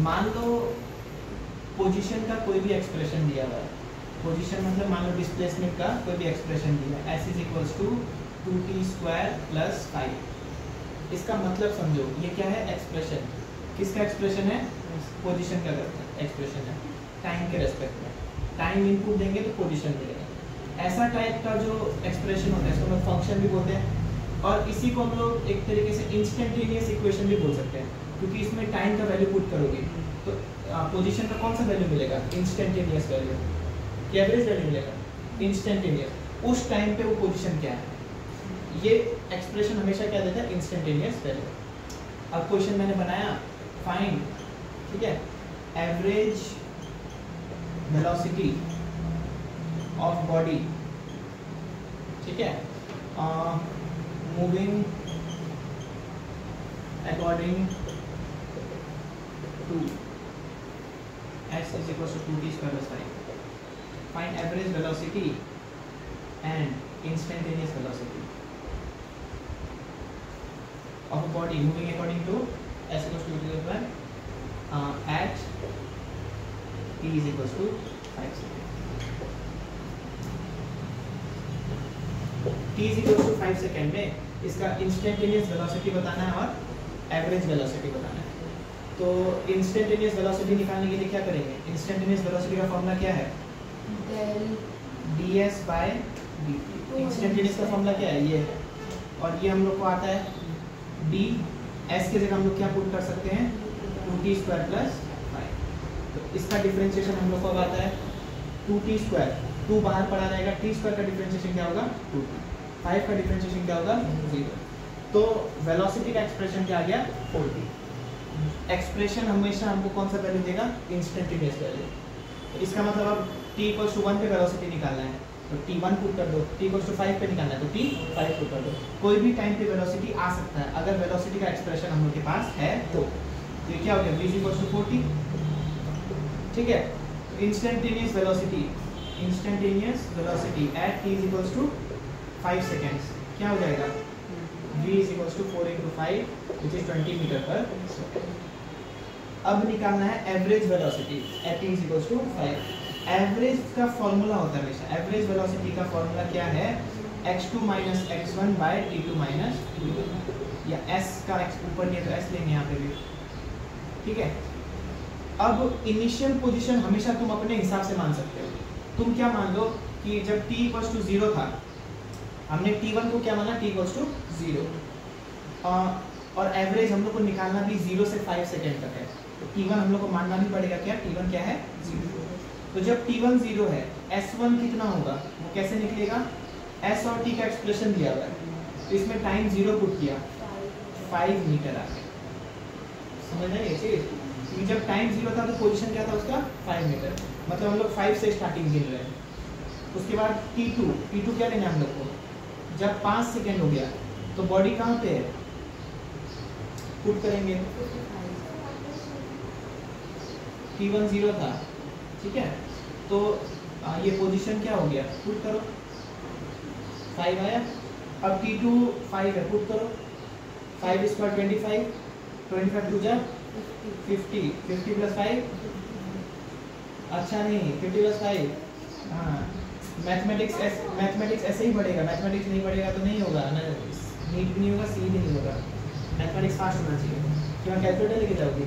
मान लो पोजीशन का कोई भी एक्सप्रेशन दिया हुआ है, पोजीशन मतलब मान लो डिस्प्लेसमेंट का कोई भी एक्सप्रेशन दिया है, s इज टू 2t² + 5। इसका मतलब समझो, ये क्या है? एक्सप्रेशन। किसका एक्सप्रेशन है? पोजीशन का एक्सप्रेशन है, टाइम के रेस्पेक्ट में। टाइम इनपुट देंगे तो पोजीशन मिलेगा। ऐसा टाइप का जो एक्सप्रेशन होता है इसको हम फंक्शन भी बोलते हैं, और इसी को हम लोग एक तरीके से इंस्टेंटेनियस इक्वेशन भी बोल सकते हैं, क्योंकि इसमें टाइम का वैल्यू पुट करोगे तो पोजीशन का कौन सा वैल्यू मिलेगा? Instantaneous value. क्या एवरेज वैल्यू मिलेगा? इंस्टेंटेनियस। उस टाइम पे वो पोजीशन क्या है, ये एक्सप्रेशन हमेशा क्या देता है? Instantaneous value. अब क्वेश्चन मैंने बनाया, फाइंड, ठीक है, एवरेज वेलोसिटी ऑफ बॉडी, ठीक है, moving according to s is equals to 2t² + 5. Find average velocity and instantaneous velocity of a body moving according to s equals to 2t² + 5 at t is equals to 5 seconds. t is equals to 5 second में इसका instantaneous velocity बताना है और average velocity बताना है। तो instantaneous velocity निकालने के लिए क्या करेंगे? इंस्टेंटेनियस वेलोसिटी का फॉर्मूला क्या है? ds/dt। इंस्टेंटेनियस का फॉर्मूला क्या है? ये है, और ये हम लोग को आता है d, s के जगह हम लोग क्या पुट कर सकते हैं? 2t² + 5। तो इसका डिफरेंशिएशन हम लोग को अब आता है 2t², 2 बाहर पड़ा रहेगा, t² का डिफरेंशिएशन क्या होगा? 2t। 5 का डिफरेंशिएशन क्या होगा? 0। तो वेलोसिटी का एक्सप्रेशन क्या आ गया? 4t। एक्सप्रेशन हमेशा हमको कौन सा वैल्यू देगा? Instantaneous value. तो इसका मतलब अब t = 1 पे वेलोसिटी निकालना है तो t1 पुट कर दो, t = 5 पे निकालना है तो t5 पुट कर दो। कोई भी टाइम पे वेलोसिटी आ सकता है अगर वेलोसिटी का एक्सप्रेशन हम लोग के पास है तो। ये क्या हो गया? v = 4t, ठीक है। Instantaneous velocity at t = 5 seconds क्या हो जाएगा? v = 4 × 5 which is 20 मीटर पर सेकेंड। अब निकालना है average velocity at t = 5। Average का फॉर्मूला होता है हमेशा, एवरेज वेलोसिटी का फॉर्मूला क्या है? x2 - x1 / t2 - t1, या s का ऊपर दिया तो s लेंगे यहाँ पे भी, ठीक है। अब इनिशियल पोजीशन हमेशा तुम अपने हिसाब से मान सकते हो। तुम क्या मान लो कि जब t = 0 था, हमने t1 को क्या माना? t = 0, और एवरेज हम लोग को निकालना भी 0 से 5 सेकेंड तक है, तो t1 हम लोग को मानना भी पड़ेगा क्या? t1 क्या है? 0। तो जब t1 0 है, s1 कितना होगा? वो कैसे निकलेगा? s और t का एक्सप्रेशन दिया हुआ है, तो इसमें टाइम 0 पुट किया, 5 मीटर आ गया। समझ रहे हैं चीज? क्योंकि जब टाइम 0 था तो पोजीशन क्या था उसका? 5 मीटर। मतलब हम लोग 5 से स्टार्टिंग गिन रहे हैं। उसके बाद t2 क्या लेना है हम लोग को? जब 5 सेकेंड हो गया तो बॉडी कहाँ पे है? पुट करेंगे, t1 0 था, ठीक है। तो ये पोजीशन क्या हो गया? पुट करो, 5 आया। अब t2 5 है, पुट करो, 5 ² 25, 25 2 जा 50, 50 + 5, अच्छा नहीं 50 + 5, हाँ। मैथमेटिक्स ऐसे ही बढ़ेगा, मैथमेटिक्स नहीं बढ़ेगा तो नहीं होगा ना, नीट भी नहीं होगा, सी भी नहीं होगा। मैथमेटिक्स फास्ट होना चाहिए। क्यों कैलकुलेटर लेके जाओगी?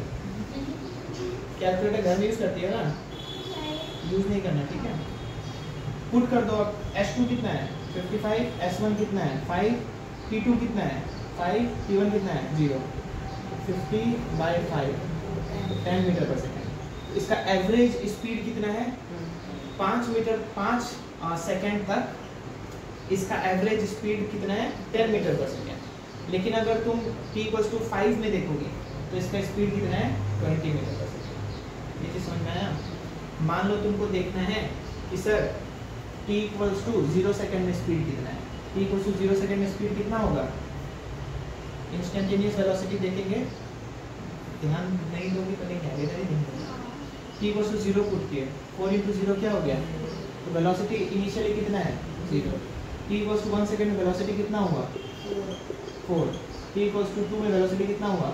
कैलकुलेटर घर में यूज़ करती है ना, यूज़ नहीं करना, ठीक है। पुट कर दो। अब s2 कितना है? 55, s1 कितना है? 5, t2 कितना है? 5, t1 कितना है? 0। 50/5 10 मीटर पर सेकेंड। इसका एवरेज स्पीड कितना है? 5 सेकेंड तक इसका एवरेज स्पीड कितना है? 10 मीटर पर सेकेंड। लेकिन अगर तुम t = 5 में देखोगे तो इसका स्पीड कितना है? 20 मीटर पर सेकेंड। ये चीज़ समझ में आया? मान लो तुमको देखना है कि सर t = 0 सेकेंड में स्पीड कितना है। t = 0 सेकेंड में स्पीड कितना होगा? इंस्टेंटेनियस वेलोसिटी देखेंगे, ध्यान नहीं दोगे तो नहीं आएगा, नहीं देंगे। t = 0 पुट किए, 4 × 0 क्या हो गया? तो वेलोसिटी इनिशियली कितना है? 0। t = 1 सेकेंड में वेलोसिटी कितना हुआ? 4। t = 2 में वेलोसिटी कितना हुआ?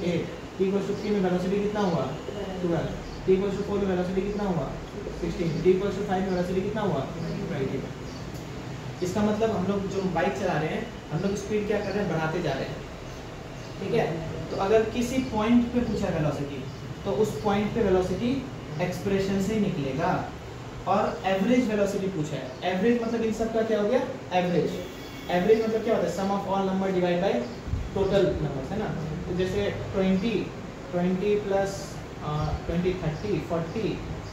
8। t इक्वल टू 3 में वेलोसिटी कितना हुआ 12, t इक्वल टू 4 में वेलोसिटी कितना हुआ 16, t इक्वल टू 5 में वेलोसिटी कितना हुआ 20। इसका मतलब हम लोग जो बाइक चला रहे हैं हम लोग स्पीड क्या कर रहे हैं, बढ़ाते जा रहे हैं, ठीक है। तो अगर किसी पॉइंट पे पूछा वेलोसिटी तो उस पॉइंट पे वेलोसिटी एक्सप्रेशन से निकलेगा। और एवरेज वेलोसिटी पूछा है, एवरेज मतलब इन सब का क्या हो गया एवरेज। एवरेज मतलब क्या होता है, sum of all number divide by total numbers, है ना। तो जैसे 20 plus 20 30 40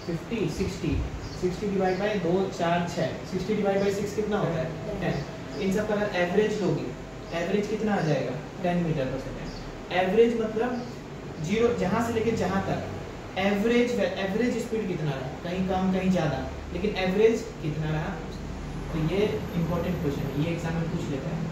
50 60 divide by 2 4 6, 60 divide by 6 कितना होता है 10। इन सब का अगर एवरेज लोगे, एवरेज कितना आ जाएगा 10 मीटर पर सेकेंड। एवरेज मतलब जीरो, जहाँ से लेके जहाँ तक एवरेज स्पीड कितना रहा, कहीं कम कहीं ज़्यादा, लेकिन एवरेज कितना रहा। तो ये इंपॉर्टेंट क्वेश्चन है, ये एग्जाम में पूछ लेता है।